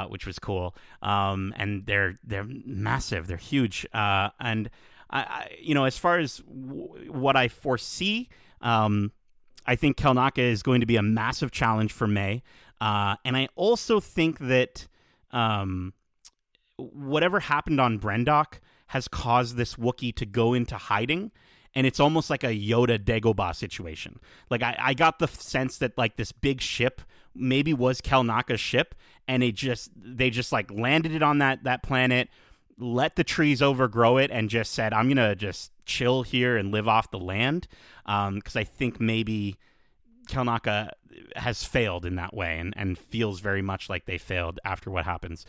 which was cool. And they're massive, they're huge. And I as far as what I foresee, I think Kelnaka is going to be a massive challenge for May. And I also think that whatever happened on Brendok has caused this Wookiee to go into hiding. And it's almost like a Yoda Dagobah situation. Like I got the sense that like this big ship maybe was Kelnaka's ship, and they just like landed it on that planet, let the trees overgrow it, and just said, I'm gonna just chill here and live off the land. Because I think maybe Kelnaka has failed in that way, and feels very much like they failed after what happens.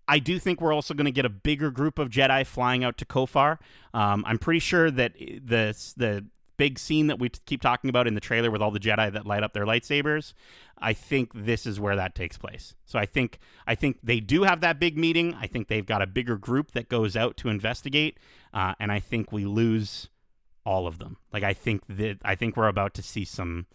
I do think we're also going to get a bigger group of Jedi flying out to Kofar. I'm pretty sure that the big scene that we keep talking about in the trailer with all the Jedi that light up their lightsabers, I think this is where that takes place. So I think they do have that big meeting. I think they've got a bigger group that goes out to investigate, and I think we lose all of them. Like I think we're about to see some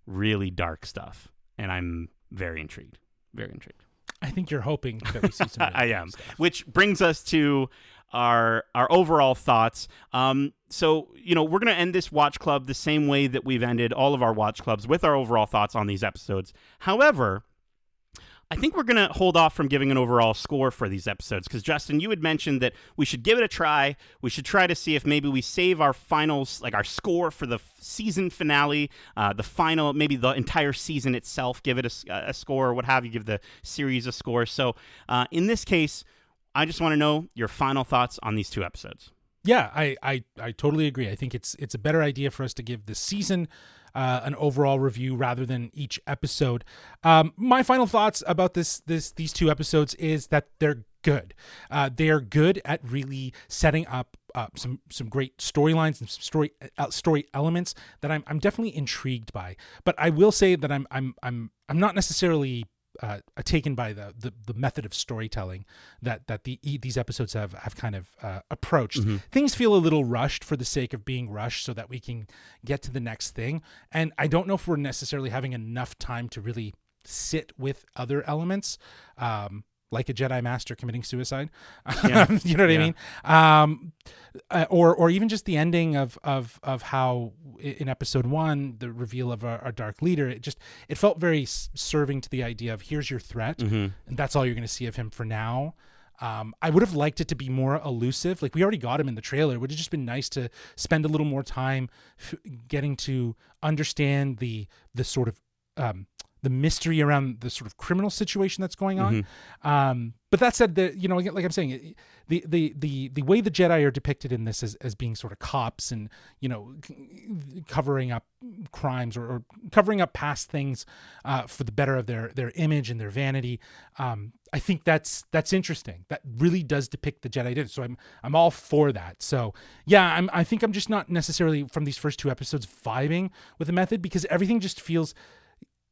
really dark stuff, and I'm very intrigued. Very intrigued. I think you're hoping that we see some. I am. Stuff. Which brings us to our overall thoughts. So, we're going to end this watch club the same way that we've ended all of our watch clubs, with our overall thoughts on these episodes. However, I think we're going to hold off from giving an overall score for these episodes because, Justin, you had mentioned that we should give it a try. We should try to see if maybe we save our finals, like our score for the season finale, the final, maybe the entire season itself, give it a score or what have you, give the series a score. So in this case, I just want to know your final thoughts on these two episodes. Yeah, I totally agree. I think it's a better idea for us to give the season an overall review rather than each episode. My final thoughts about these two episodes is that they're good. They are good at really setting up some great storylines and some story elements that I'm definitely intrigued by. But I will say that I'm not necessarily taken by the method of storytelling that these episodes have kind of approached. Mm-hmm. Things feel a little rushed for the sake of being rushed so that we can get to the next thing. And I don't know if we're necessarily having enough time to really sit with other elements, like a Jedi Master committing suicide. Yeah. You know what I mean? Or even just the ending of how in episode 1, the reveal of our dark leader, it felt very serving to the idea of here's your threat, mm-hmm. and that's all you're going to see of him for now. I would have liked it to be more elusive. Like we already got him in the trailer. It would have just been nice to spend a little more time getting to understand the sort of the mystery around the sort of criminal situation that's going on. Mm-hmm. But that said, like I'm saying, the way the Jedi are depicted in this as being sort of cops and, covering up crimes or covering up past things for the better of their image and their vanity. I think that's interesting. That really does depict the Jedi. So I'm all for that. So yeah, I think I'm just not necessarily from these first two episodes vibing with the method because everything just feels,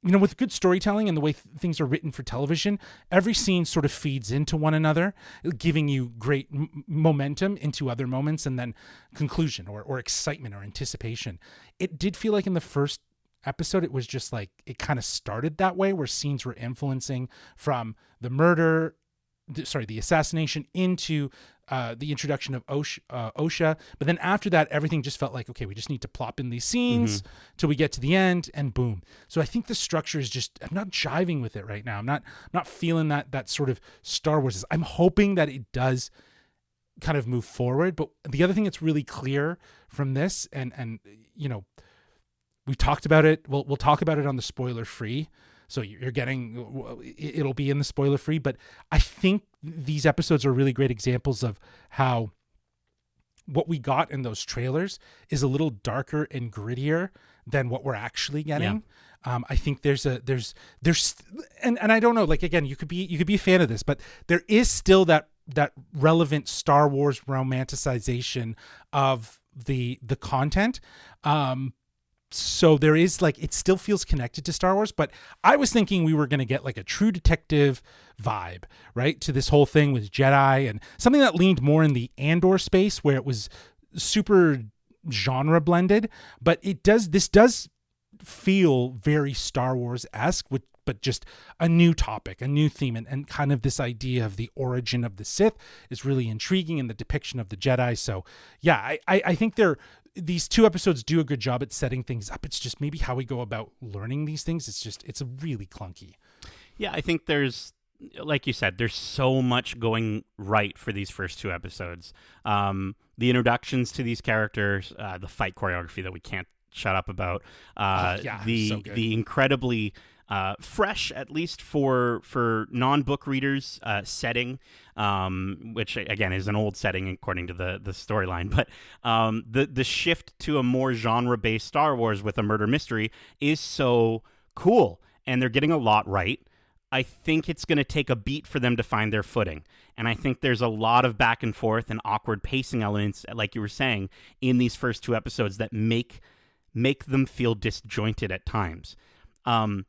with good storytelling and the way things are written for television, every scene sort of feeds into one another, giving you great momentum into other moments and then conclusion or excitement or anticipation. It did feel like in the first episode, it was just like it kind of started that way where scenes were influencing from the assassination into the introduction of Osha. But then after that, everything just felt like, okay, we just need to plop in these scenes till we get to the end and boom. So I think the structure is just, I'm not jiving with it right now. I'm not feeling that sort of Star Wars. I'm hoping that it does kind of move forward. But the other thing that's really clear from this, and we talked about it. We'll talk about it on the spoiler free. So you're getting, it'll be in the spoiler free, but I think these episodes are really great examples of how what we got in those trailers is a little darker and grittier than what we're actually getting. Yeah. I think there's and I don't know, like, again, you could be a fan of this, but there is still that relevant Star Wars romanticization of the content. So there is it still feels connected to Star Wars, but I was thinking we were going to get like a True Detective vibe, right? To this whole thing with Jedi and something that leaned more in the Andor space where it was super genre blended, but this does feel very Star Wars-esque, but just a new topic, a new theme, and kind of this idea of the origin of the Sith is really intriguing, and the depiction of the Jedi. So yeah, I think these 2 episodes do a good job at setting things up. It's just maybe how we go about learning these things. It's really clunky. Yeah, I think there's, like you said, there's so much going right for these first 2 episodes. The introductions to these characters, the fight choreography that we can't shut up about, the incredibly fresh, at least for non-book readers, setting, which again is an old setting according to the storyline, but the shift to a more genre-based Star Wars with a murder mystery is so cool, and they're getting a lot right. I think it's going to take a beat for them to find their footing. And I think there's a lot of back and forth and awkward pacing elements, like you were saying, in these first 2 episodes that make them feel disjointed at times. And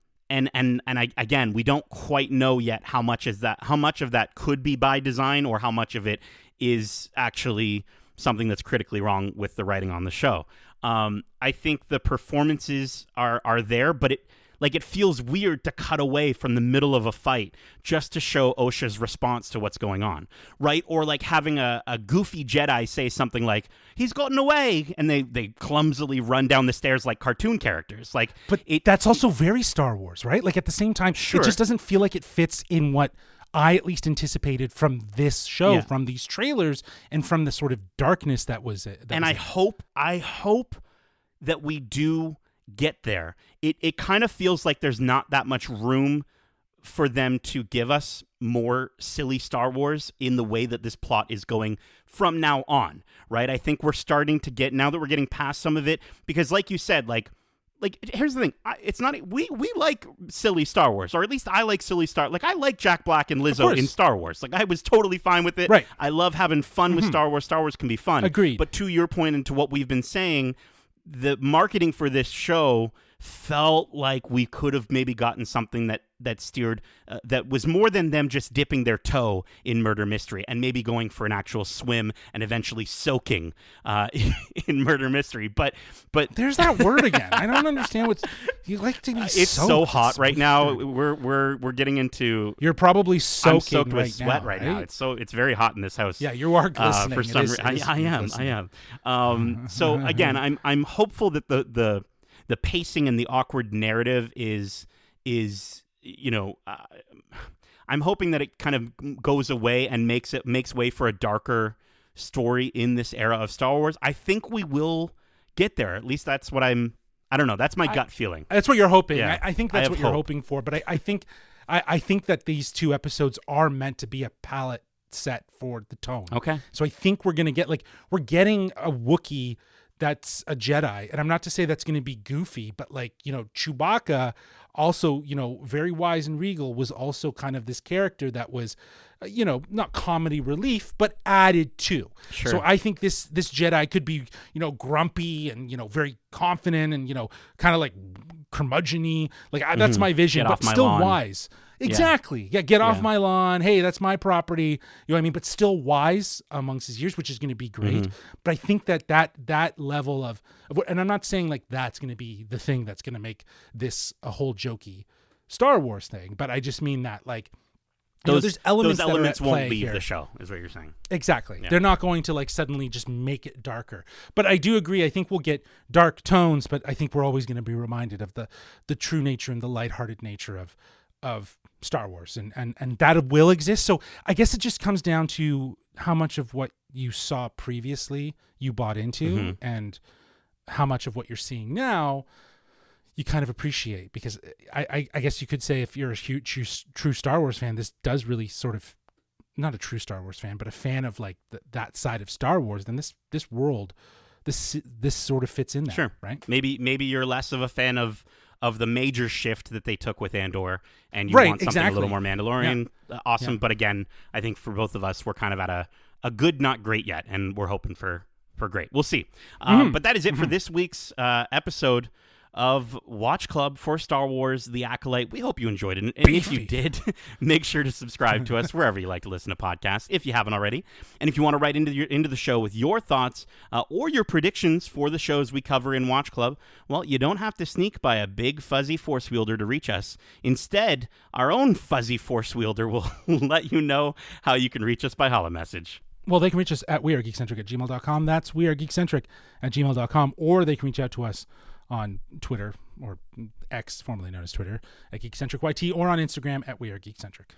again, we don't quite know yet how much of that could be by design, or how much of it is actually something that's critically wrong with the writing on the show. I think the performances are there, but it feels weird to cut away from the middle of a fight just to show Osha's response to what's going on, right? Or like having a goofy Jedi say something like, "He's gotten away," and they clumsily run down the stairs like cartoon characters. But that's also very Star Wars, right? Like at the same time, sure, it just doesn't feel like it fits in what I at least anticipated from this show, from these trailers, and from the sort of darkness that was it. I hope that we do get there. It kind of feels like there's not that much room for them to give us more silly Star Wars in the way that this plot is going from now on, right? I think we're starting to get, now that we're getting past some of it, because like you said, like here's the thing, it's not, we like silly Star Wars, or at least I like silly like I like Jack Black and Lizzo in Star Wars. Like I was totally fine with it. Right. I love having fun with Star Wars. Star Wars can be fun. Agreed. But to your point and to what we've been saying, the marketing for this show felt like we could have maybe gotten something that steered, that was more than them just dipping their toe in murder mystery and maybe going for an actual swim and eventually soaking in murder mystery. But there's that word again. I don't understand what's, you like to be it's soaked. so hot right now. We're getting into. You're probably soaking. I'm soaked with sweat right now. It's very hot in this house. Yeah, you are glistening. For some reason, I am. So again, I'm hopeful that the pacing and the awkward narrative is I'm hoping that it kind of goes away and makes way for a darker story in this era of Star Wars. I think we will get there. At least that's what I don't know. That's my gut feeling. That's what you're hoping. Yeah, I think that's what you're hoping for. But I think that these 2 episodes are meant to be a palette set for the tone. Okay. So I think we're getting a Wookiee that's a Jedi, and I'm not to say that's going to be goofy, but Chewbacca also, very wise and regal, was also kind of this character that was, not comedy relief, but added to. Sure. So I think this Jedi could be, grumpy and, very confident and, kind of like curmudgeon-y. Like that's my vision, but still wise. Exactly. Yeah, get off my lawn. Hey, that's my property. You know what I mean? But still wise amongst his years, which is going to be great. But I think that level of, and I'm not saying like that's going to be the thing that's going to make this a whole jokey Star Wars thing, but I just mean that like there's elements those elements that are at won't play leave here. the show, is what you're saying. Exactly. Yeah. They're not going to like suddenly just make it darker. But I do agree. I think we'll get dark tones, but I think we're always going to be reminded of the true nature and the lighthearted nature of Star Wars, and that will exist. So I guess it just comes down to how much of what you saw previously you bought into, and how much of what you're seeing now you kind of appreciate. Because I guess you could say, if you're a huge true Star Wars fan, this does really sort of, not a true Star Wars fan, but a fan of like that side of Star Wars, then this world, this sort of fits in there. Sure. Right? Maybe you're less of a fan of the major shift that they took with Andor, and you want something a little more Mandalorian. Awesome. But again, I think for both of us, we're kind of at a good, not great yet, and we're hoping for great. We'll see. But that is it for this week's episode of Watch Club for Star Wars The Acolyte. We hope you enjoyed it. And if you did, make sure to subscribe to us wherever you like to listen to podcasts, if you haven't already. And if you want to write into the show with your thoughts or your predictions for the shows we cover in Watch Club, well, you don't have to sneak by a big fuzzy force wielder to reach us. Instead, our own fuzzy force wielder will let you know how you can reach us by holomessage. Well, they can reach us at wearegeekcentric@gmail.com. That's wearegeekcentric@gmail.com. Or they can reach out to us on Twitter, or X, formerly known as Twitter, at GeekcentricYT, or on Instagram at wearegeekcentric.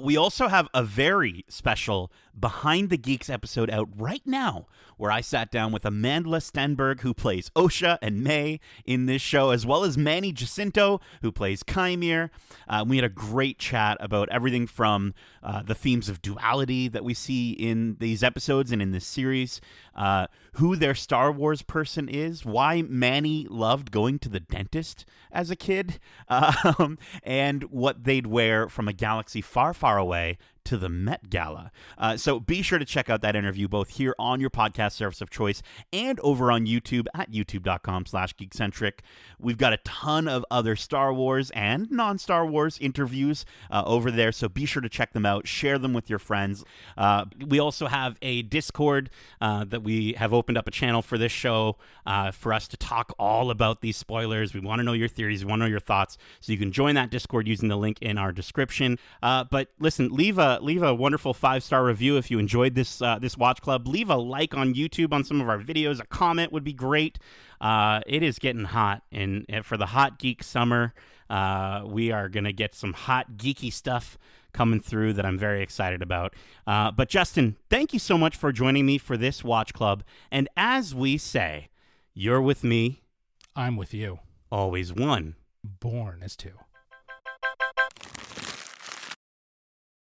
We also have a very special Behind the Geeks episode out right now, where I sat down with Amanda Stenberg, who plays Osha and May in this show, as well as Manny Jacinto, who plays Chimere. We had a great chat about everything from the themes of duality that we see in these episodes and in this series, who their Star Wars person is, why Manny loved going to the dentist as a kid, and what they'd wear from a galaxy far, far away to the Met Gala. So be sure to check out that interview both here on your podcast service of choice and over on YouTube at youtube.com/geekcentric. We've got a ton of other Star Wars and non-Star Wars interviews over there, so be sure to check them out. Share them with your friends. We also have a Discord that we have opened up a channel for this show for us to talk all about these spoilers. We want to know your theories. We want to know your thoughts. So you can join that Discord using the link in our description. But listen, leave a wonderful 5-star review if you enjoyed this Watch Club. Leave a like on YouTube on some of our videos. A comment would be great. It is getting hot, and for the hot geek summer, we are going to get some hot geeky stuff coming through that I'm very excited about. But Justin, thank you so much for joining me for this Watch Club. And as we say, you're with me. I'm with you. Always one. Born as two.